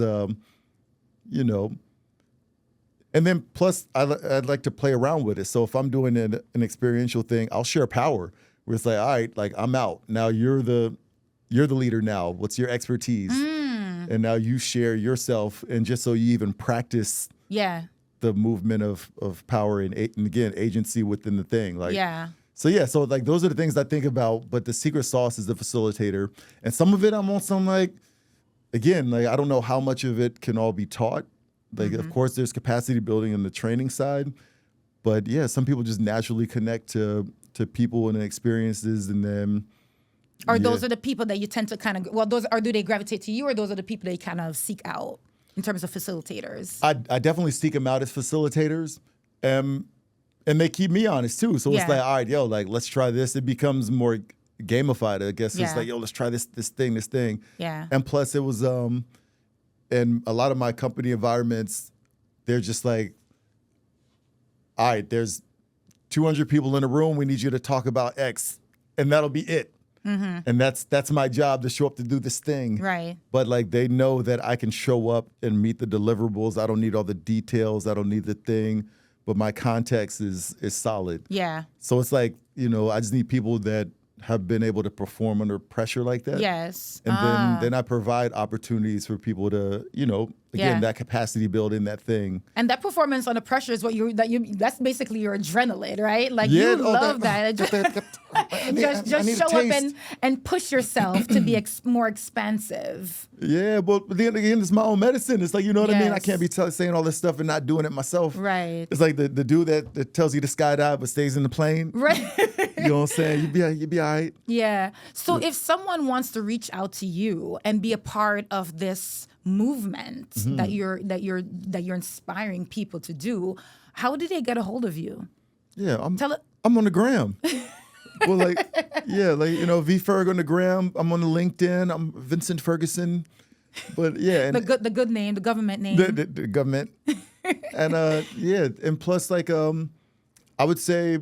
and then plus I'd like to play around with it. So if I'm doing an experiential thing, I'll share power. Where it's like, all right, like I'm out. Now you're the leader now. What's your expertise? And now you share yourself, and just so you even practice Yeah. the movement of power and again, agency within the thing. Like, Yeah. So like those are the things I think about, but the secret sauce is the facilitator. And some of it I'm on some like, again, like I don't know how much of it can all be taught. Like, of course, there's capacity building on the training side, but yeah, some people just naturally connect to people and experiences, and then Or those are the people that you tend to kind of, do they gravitate to you, or those are the people that you kind of seek out in terms of facilitators? I definitely seek them out as facilitators. And they keep me honest too. So it's like, all right, yo, like, let's try this. It becomes more gamified, I guess. It's like, yo, let's try this thing. Yeah. And plus it was, in a lot of my company environments, they're just like, all right, there's 200 people in a room. We need you to talk about X, and that'll be it. Mm-hmm. And that's my job, to show up to do this thing. Right. But like, they know that I can show up and meet the deliverables. I don't need all the details. I don't need the thing, but my context is solid. Yeah. So it's like, I just need people that have been able to perform under pressure like that. Yes. And then I provide opportunities for people to, again, that capacity building, that thing. And that performance under pressure is that's basically your adrenaline, right? Like, you love that. Just show up and push yourself to be more expansive. Yeah, but then again, it's my own medicine. It's like, you know what I mean? I can't be saying all this stuff and not doing it myself. Right. It's like the dude that tells you to skydive but stays in the plane. Right. You know what I'm saying? You'd be all right. Yeah. So if someone wants to reach out to you and be a part of this movement that you're inspiring people to do, how do they get a hold of you? Yeah, I'm on the gram. Well, V Ferg on the gram. I'm on the LinkedIn. I'm Vincent Ferguson. But yeah, and the good name, the government name. The government. And and plus, like, I would say,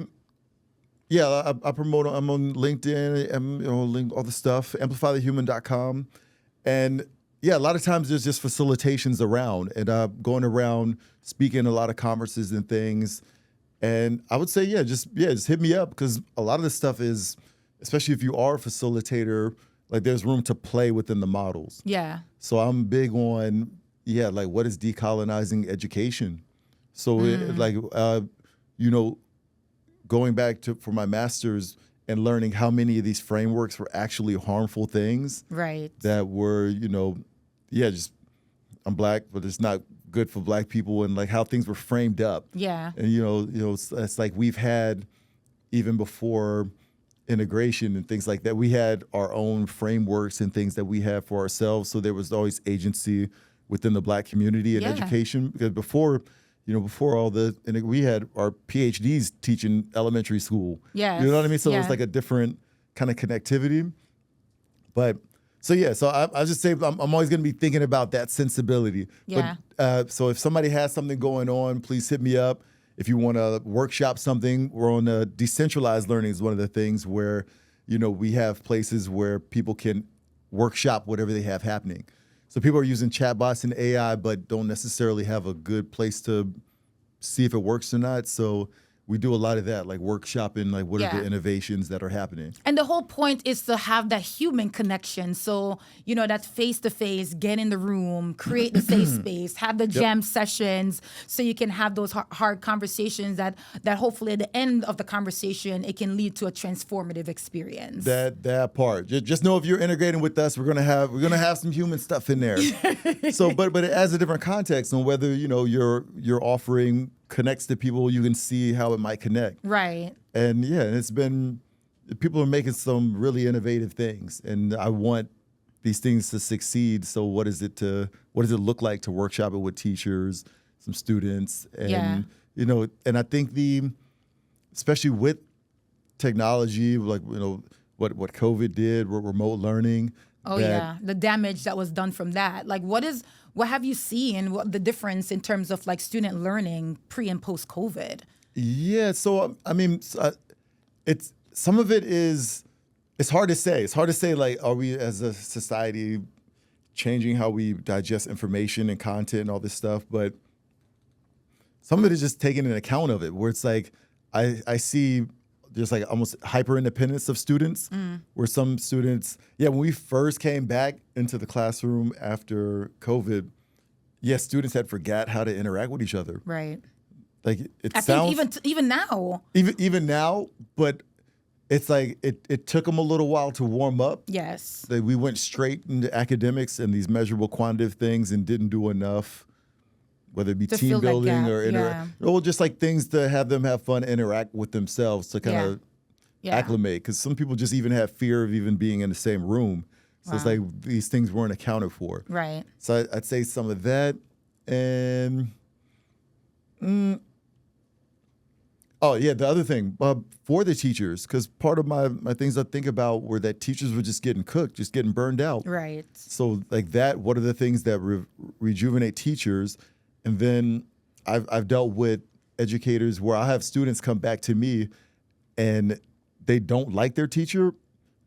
I promote. I'm on LinkedIn. Link all the stuff. Amplifythehuman.com, and a lot of times there's just facilitations around, and going around speaking a lot of conferences and things. And I would say, just hit me up, because a lot of this stuff is, especially if you are a facilitator, like, there's room to play within the models. Yeah. So I'm big on, like, what is decolonizing education? So going back for my master's and learning how many of these frameworks were actually harmful things. Right. That were, I'm Black, but it's not good for Black people, and like how things were framed up. Yeah. And it's like we've had, even before integration and things like that, we had our own frameworks and things that we had for ourselves. So there was always agency within the Black community in education, because before all we had our PhDs teaching elementary school. Yeah. You know what I mean? So it was like a different kind of connectivity. But so I just say I'm always going to be thinking about that sensibility. Yeah. But, so if somebody has something going on, please hit me up. If you want to workshop something, we're on decentralized learning is one of the things where, we have places where people can workshop whatever they have happening. So people are using chatbots and AI, but don't necessarily have a good place to see if it works or not. So we do a lot of that, like workshopping, like what are the innovations that are happening. And the whole point is to have that human connection. So, that face-to-face, get in the room, create the safe space, have the jam sessions, so you can have those hard conversations that hopefully at the end of the conversation, it can lead to a transformative experience. That part. Just know if you're integrating with us, we're gonna have some human stuff in there. So, but it adds a different context on whether, you're offering connects to people, you can see how it might connect. Right. And people are making some really innovative things, and I want these things to succeed. So what does it look like to workshop it with teachers, some students, and and I think especially with technology, like what COVID did, remote learning. Oh the damage that was done from that. Like, what have you seen? What the difference in terms of like student learning pre and post COVID? Yeah, so I mean, it's some of it is. It's hard to say. It's hard to say, like, are we as a society changing how we digest information and content and all this stuff? But some of it is just taking an account of it, where it's like I see there's like almost hyper independence of students, where some students, when we first came back into the classroom after COVID, students had forgot how to interact with each other. Right. Like I think even now. Even now, but it's like it took them a little while to warm up. Yes. We went straight into academics and these measurable quantitative things and didn't do enough, whether it be team building or just like things to have them have fun, interact with themselves, to kind of Yeah. acclimate, because some people just even have fear of even being in the same room. So it's Wow. like these things weren't accounted for. Right. So I'd say some of that. And oh yeah, the other thing for the teachers, because part of my things I think about were that teachers were just getting cooked, just getting burned out. Right. So like that, what are the things that rejuvenate teachers? And then I've dealt with educators where I have students come back to me and they don't like their teacher,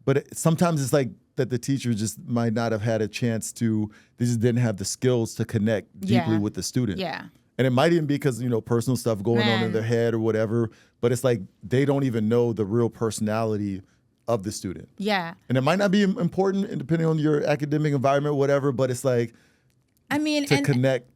but sometimes it's like that the teacher just might not have had a chance to, they just didn't have the skills to connect deeply with the student. Yeah. And it might even be because, personal stuff going on in their head or whatever, but it's like they don't even know the real personality of the student. Yeah. And it might not be important depending on your academic environment or whatever, but it's like to connect.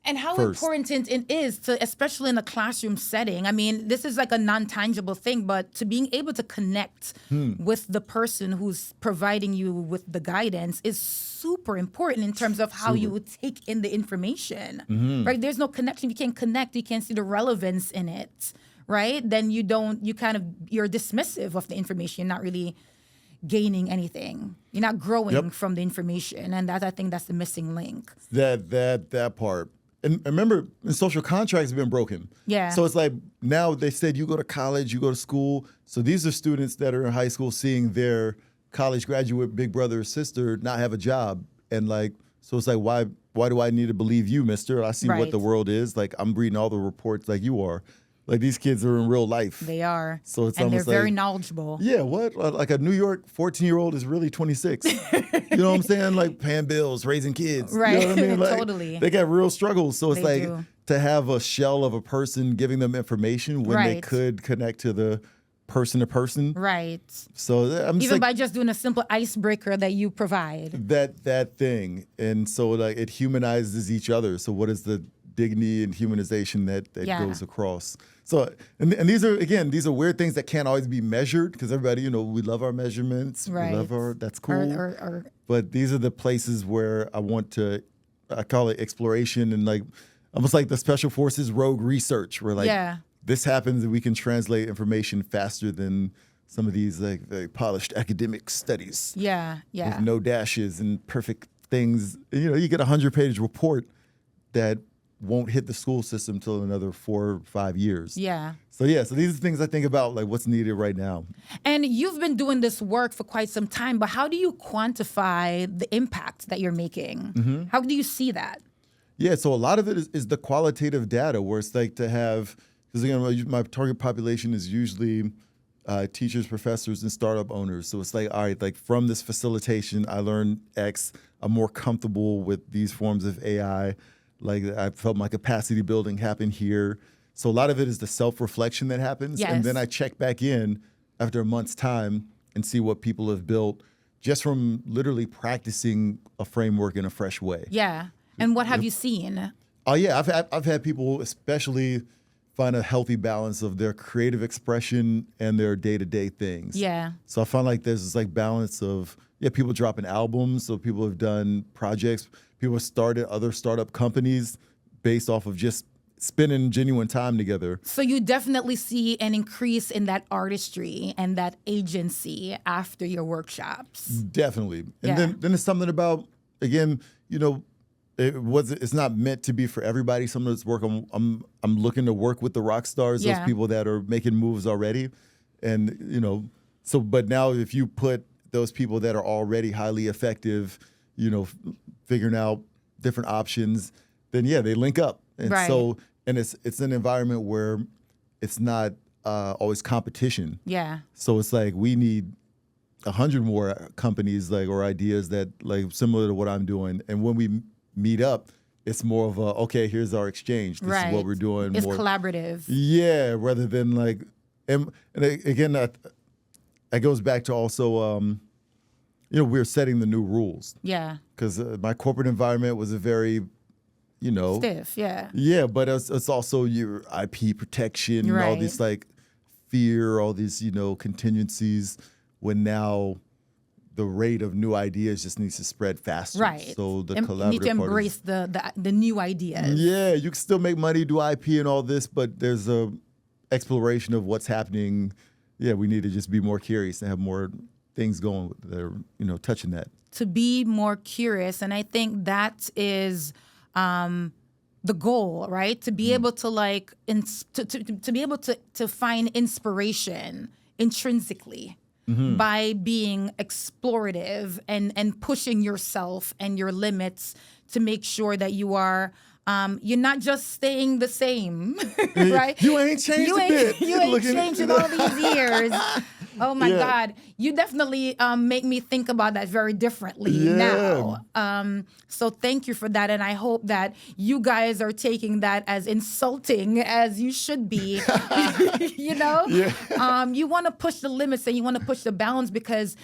And how first. important it is to, especially in a classroom setting. I mean, this is like a non-tangible thing, but to being able to connect with the person who's providing you with the guidance is super important in terms of how you would take in the information, right? There's no connection. You can't connect. You can't see the relevance in it, right? Then you're dismissive of the information. You're not really gaining anything. You're not growing from the information. And I think that's the missing link. That part. And remember, social contracts have been broken. Yeah. So it's like now they said you go to college, you go to school. So these are students that are in high school seeing their college graduate big brother or sister not have a job. And so it's like, why do I need to believe you, mister? I see what the world is. Like, I'm reading all the reports like you are. Like, these kids are in real life. They are. So it's and they're almost very like, knowledgeable. Yeah, what? Like a New York 14-year-old is really 26. You know what I'm saying? Like paying bills, raising kids. Right. You know what I mean? Like, Totally. They got real struggles. So it's They like do. to have a shell of a person giving them information when they could connect to the person to person. Right. So I'm just Even by just doing a simple icebreaker that you provide. that thing. And so like it humanizes each other. So what is the dignity and humanization that goes across? So, and these are weird things that can't always be measured because everybody, we love our measurements. Right. We love that's cool. Or But these are the places where I call it exploration and like, almost like the special forces rogue research where like this happens and we can translate information faster than some of these like very polished academic studies. Yeah. With no dashes and perfect things. You get a 100-page report that won't hit the school system till another 4 or 5 years. Yeah. So these are things I think about, like what's needed right now. And you've been doing this work for quite some time, but how do you quantify the impact that you're making? How do you see that? Yeah, so a lot of it is the qualitative data where it's like to have, because again, my target population is usually teachers, professors, and startup owners. So it's like, all right, like from this facilitation, I learned X, I'm more comfortable with these forms of AI. Like I felt my capacity building happen here. So a lot of it is the self-reflection that happens. Yes. And then I check back in after a month's time and see what people have built just from literally practicing a framework in a fresh way. Yeah. And what have you seen? Oh yeah, I've had people especially find a healthy balance of their creative expression and their day-to-day things. Yeah. So I find like there's this like balance of people dropping albums, so people have done projects. People have started other startup companies based off of just spending genuine time together. So you definitely see an increase in that artistry and that agency after your workshops. Definitely. And then it's something about, again, it's not meant to be for everybody. Some of this work I'm looking to work with the rock stars, those people that are making moves already. And, but now if you put those people that are already highly effective, figuring out different options, then they link up. And so, and it's an environment where it's not always competition. Yeah. So it's like we need 100 more companies or ideas that similar to what I'm doing. And when we meet up, it's more of okay, here's our exchange. This is what we're doing. It's more collaborative. Yeah, rather than and again, that goes back to also, we're setting the new rules. Yeah. Because my corporate environment was a very, stiff, yeah. Yeah, but it's also your IP protection, all this fear, all these, contingencies, when now the rate of new ideas just needs to spread faster. Right. So the You need to embrace the new ideas. Yeah, you can still make money, do IP and all this, but there's a exploration of what's happening yeah, we need to just be more curious and have more things going that are, touching that. To be more curious. And I think that is the goal, right? To be able to to be able to find inspiration intrinsically by being explorative and pushing yourself and your limits to make sure that you are you're not just staying the same, right? You ain't changed a bit. You ain't changed in all these years. Oh my Yeah. God. You definitely make me think about that very differently now. So thank you for that. And I hope that you guys are taking that as insulting as you should be. You know? Yeah. You want to push the limits and you want to push the bounds because,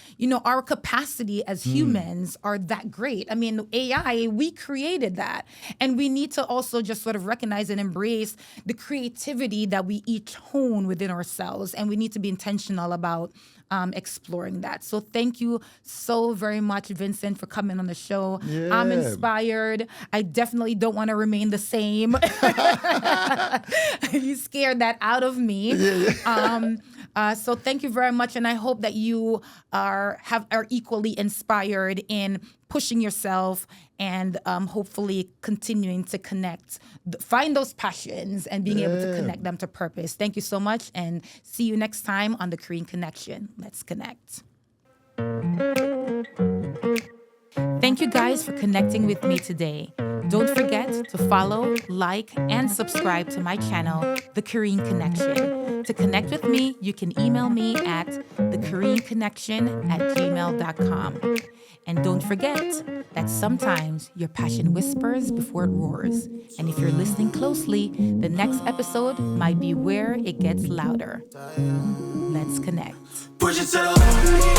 our capacity as humans are that great. I mean, AI, we created that. And we need to also just sort of recognize and embrace the creativity that we each hone within ourselves. And we need to be intentional about exploring that. So thank you so very much, Vincent, for coming on the show. Yeah. I'm inspired. I definitely don't want to remain the same. You scared that out of me. So thank you very much. And I hope that you are equally inspired in pushing yourself and hopefully continuing to connect, find those passions and being able to connect them to purpose. Thank you so much and see you next time on the Korean Connection. Let's connect. Thank you guys for connecting with me today. Don't forget to follow, like, and subscribe to my channel, The Korean Connection. To connect with me, you can email me at thekoreanconnection@gmail.com. And don't forget that sometimes your passion whispers before it roars. And if you're listening closely, the next episode might be where it gets louder. Let's connect. Push it to the